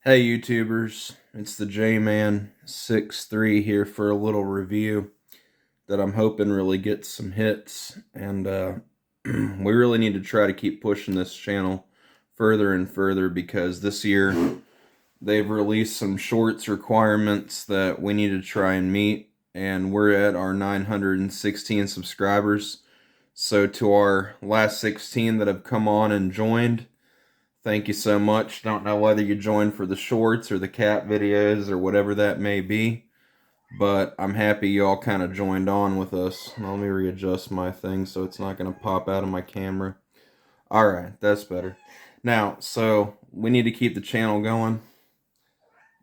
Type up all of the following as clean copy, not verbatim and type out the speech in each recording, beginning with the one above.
Hey YouTubers, it's the J-Man 63 here for a little review that I'm hoping really gets some hits, and we really need to try to keep pushing this channel further and further because this year they've released some shorts requirements that we need to try and meet, and we're at our 916 subscribers. So to our last 16 that have come on and joined, thank you so much. Don't know whether you joined for the shorts or the cat videos or whatever that may be, but I'm happy you all kind of joined on with us. Let me readjust my thing so it's not going to pop out of my camera. Alright, that's better. Now, so we need to keep the channel going.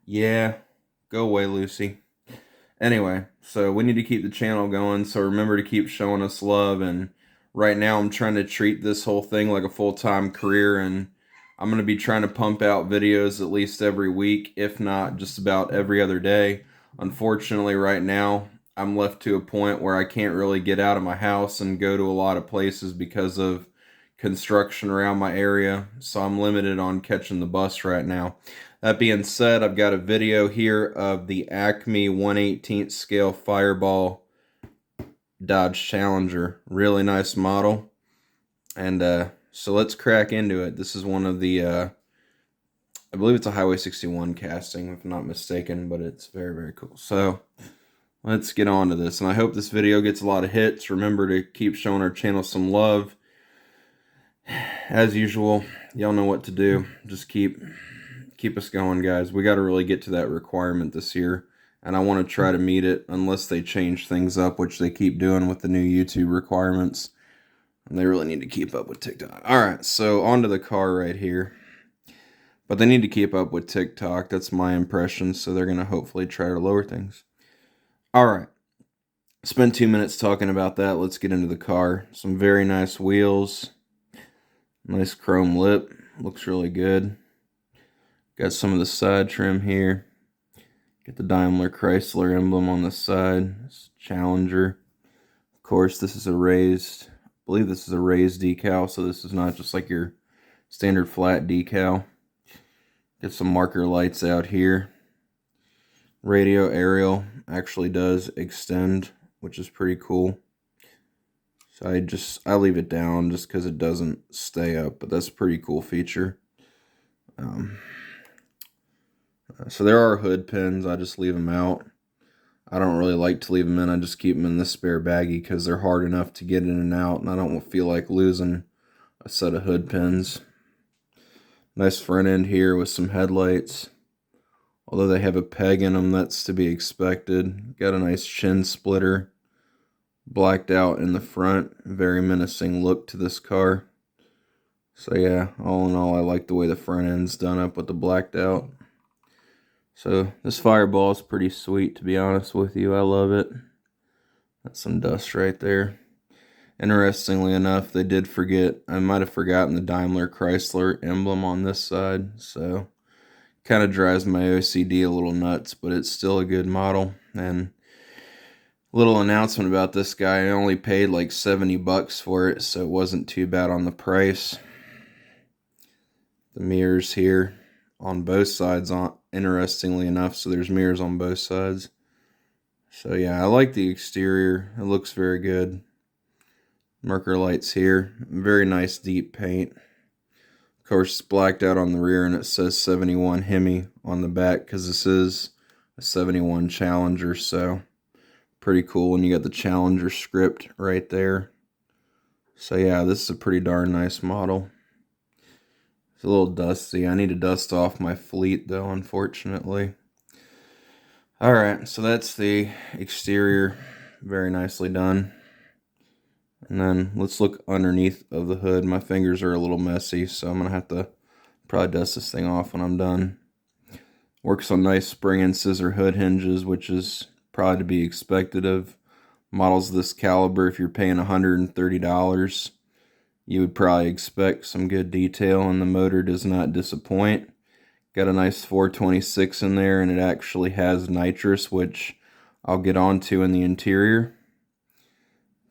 Yeah, go away, Lucy. Anyway, so we need to keep the channel going, so remember to keep showing us love. And right now I'm trying to treat this whole thing like a full-time career, and I'm going to be trying to pump out videos at least every week, if not just about every other day. Unfortunately, right now, I'm left to a point where I can't really get out of my house and go to a lot of places because of construction around my area, so I'm limited on catching the bus right now. That being said, I've got a video here of the Acme 1/18 scale Fireball Dodge Challenger. Really nice model. And so let's crack into it. This is one of the, I believe it's a Highway 61 casting, if I'm not mistaken, but it's very, very cool. So let's get on to this, and I hope this video gets a lot of hits. Remember to keep showing our channel some love. As usual, y'all know what to do. Just keep us going, guys. We got to really get to that requirement this year, and I want to try to meet it unless they change things up, which they keep doing with the new YouTube requirements. And they really need to keep up with TikTok. Alright, so onto the car right here. But they need to keep up with TikTok. That's my impression, so they're going to hopefully try to lower things. Alright, spend 2 minutes talking about that. Let's get into the car. Some very nice wheels. Nice chrome lip. Looks really good. Got some of the side trim here. Get the Daimler Chrysler emblem on the side. It's Challenger. Of course, this is a raised, I believe this is a raised decal, so this is not just like your standard flat decal. Get some marker lights out here. Radio aerial actually does extend, which is pretty cool. So I leave it down just because it doesn't stay up, but that's a pretty cool feature. So there are hood pins. I just leave them out. I don't really like to leave them in. I just keep them in this spare baggie because they're hard enough to get in and out, and I don't feel like losing a set of hood pins. Nice front end here with some headlights. Although they have a peg in them, that's to be expected. Got a nice chin splitter. Blacked out in the front. Very menacing look to this car. So yeah, all in all, I like the way the front end's done up with the blacked out. So this Fireball is pretty sweet, to be honest with you. I love it. That's some dust right there. Interestingly enough, they did forget, I might have forgotten the Daimler Chrysler emblem on this side, so kind of drives my OCD a little nuts, but it's still a good model. And little announcement about this guy, I only paid like 70 bucks for it, so it wasn't too bad on the price. The mirrors here on both sides, interestingly enough, so there's mirrors on both sides. So yeah, I like the exterior. It looks very good. Marker lights here. Very nice deep paint. Of course, it's blacked out on the rear, and it says 71 Hemi on the back because this is a 71 Challenger, so pretty cool. And you got the Challenger script right there. So yeah, this is a pretty darn nice model. It's a little dusty. I need to dust off my fleet though, unfortunately. Alright, so that's the exterior. Very nicely done. And then let's look underneath of the hood. My fingers are a little messy, so I'm going to have to probably dust this thing off when I'm done. Works on nice spring and scissor hood hinges, which is probably to be expected of models of this caliber. If you're paying $130, you would probably expect some good detail, and the motor does not disappoint. Got a nice 426 in there, and it actually has nitrous, which I'll get onto in the interior.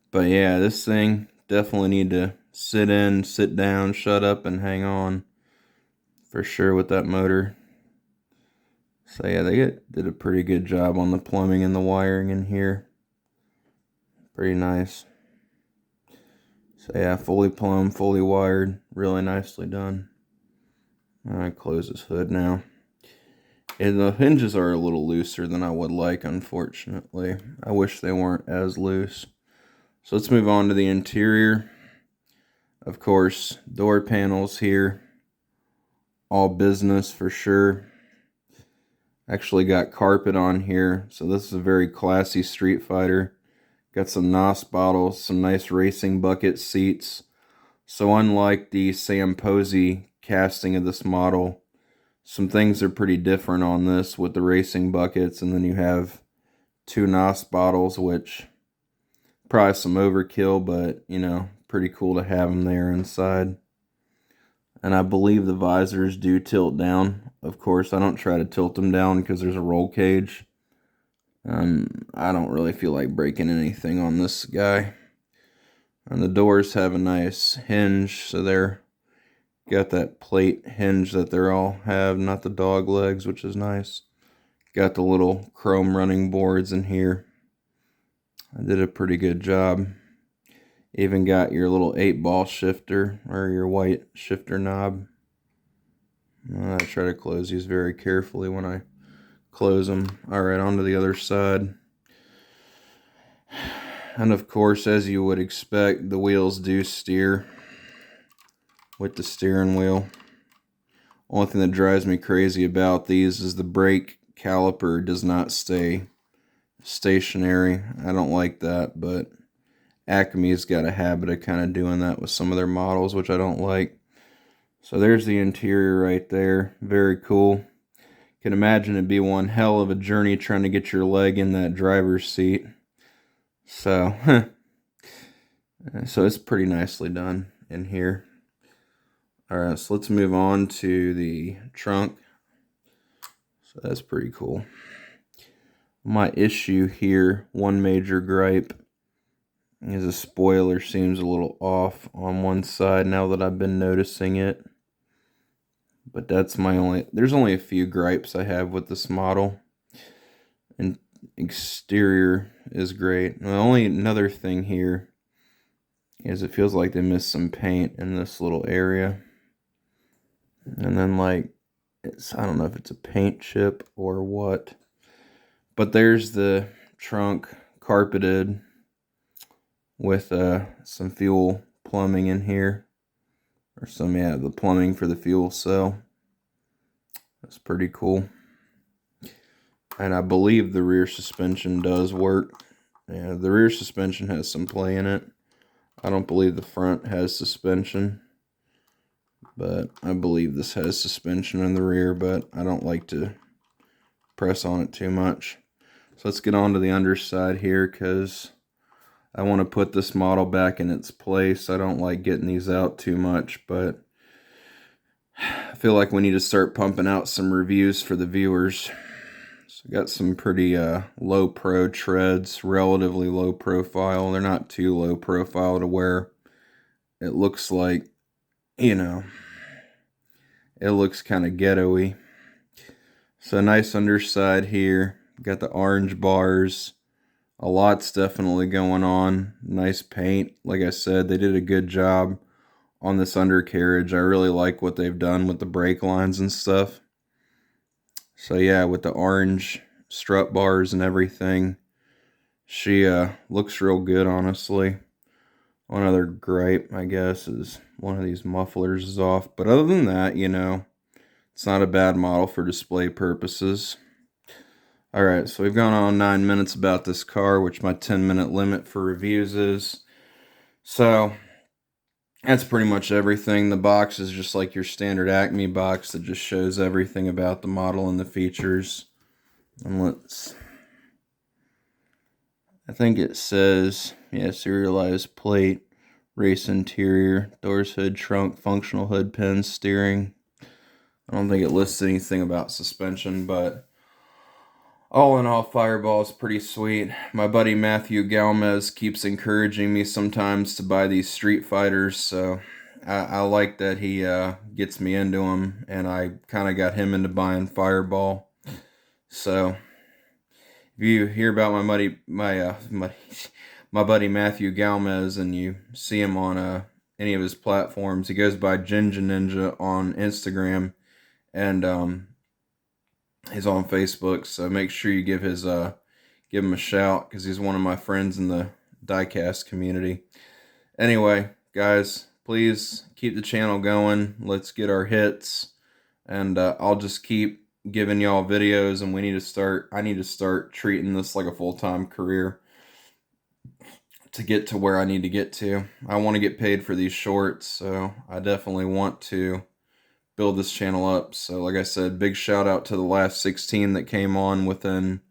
But yeah, this thing definitely need to sit in, sit down, shut up, and hang on for sure with that motor. So yeah, they did a pretty good job on the plumbing and the wiring in here. Pretty nice. So yeah, fully plumbed, fully wired, really nicely done. Alright, close this hood now. And the hinges are a little looser than I would like, unfortunately. I wish they weren't as loose. So let's move on to the interior. Of course, door panels here. All business for sure. Actually got carpet on here. So this is a very classy Street Fighter. Got some NOS bottles, some nice racing bucket seats. So unlike the Sam Posey casting of this model, some things are pretty different on this with the racing buckets, and then you have 2 NOS bottles, which probably some overkill, but you know, pretty cool to have them there inside. And I believe the visors do tilt down. Of course, I don't try to tilt them down because there's a roll cage. I don't really feel like breaking anything on this guy. And the doors have a nice hinge, so they're got that plate hinge that they all have, not the dog legs, which is nice. Got the little chrome running boards in here. I did a pretty good job. Even got your little 8-ball shifter, or your white shifter knob. I try to close these very carefully when I close them. Alright, on to the other side. And of course, as you would expect, the wheels do steer with the steering wheel. Only thing that drives me crazy about these is the brake caliper does not stay stationary. I don't like that, but Acme's got a habit of kind of doing that with some of their models, which I don't like. So there's the interior right there. Very cool. Can imagine it'd be one hell of a journey trying to get your leg in that driver's seat. So, so it's pretty nicely done in here. Alright, so let's move on to the trunk. So that's pretty cool. My issue here, one major gripe, is the spoiler seems a little off on one side now that I've been noticing it. But that's there's only a few gripes I have with this model. And exterior is great. The only another thing here is it feels like they missed some paint in this little area. And then like, I don't know if it's a paint chip or what. But there's the trunk carpeted with some fuel plumbing in here. Or the plumbing for the fuel cell. That's pretty cool. And I believe the rear suspension does work. Yeah, the rear suspension has some play in it. I don't believe the front has suspension. But I believe this has suspension in the rear, but I don't like to press on it too much. So let's get on to the underside here, because I want to put this model back in its place. I don't like getting these out too much, but I feel like we need to start pumping out some reviews for the viewers. So got some pretty low pro treads, relatively low profile. They're not too low profile to where it looks like, you know, it looks kind of ghetto-y. So nice underside here. Got the orange bars. A lot's definitely going on. Nice paint. Like I said, they did a good job on this undercarriage. I really like what they've done with the brake lines and stuff. So yeah, with the orange strut bars and everything, she looks real good, honestly. One other gripe, I guess, is one of these mufflers is off. But other than that, you know, it's not a bad model for display purposes. Alright, so we've gone on 9 minutes about this car, which my 10-minute limit for reviews is. So, that's pretty much everything. The box is just like your standard Acme box that just shows everything about the model and the features. And I think it says, yeah, serialized plate, race interior, doors, hood, trunk, functional hood pins, steering. I don't think it lists anything about suspension, but all in all, Fireball is pretty sweet. My buddy Matthew Galmez keeps encouraging me sometimes to buy these Street Fighters, so I like that he gets me into them, and I kind of got him into buying Fireball. So if you hear about my buddy Matthew Galmez and you see him on any of his platforms, he goes by Ginger Ninja on Instagram, and he's on Facebook. So make sure you give him a shout, because he's one of my friends in the diecast community. Anyway, guys, please keep the channel going. Let's get our hits, and I'll just keep giving y'all videos, and I need to start treating this like a full-time career to get to where I need to get to. I want to get paid for these shorts, so I definitely want to build this channel up. So like I said, big shout out to the last 16 that came on within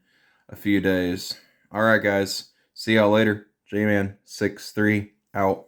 a few days. All right, guys, see y'all later. J-Man 63 out.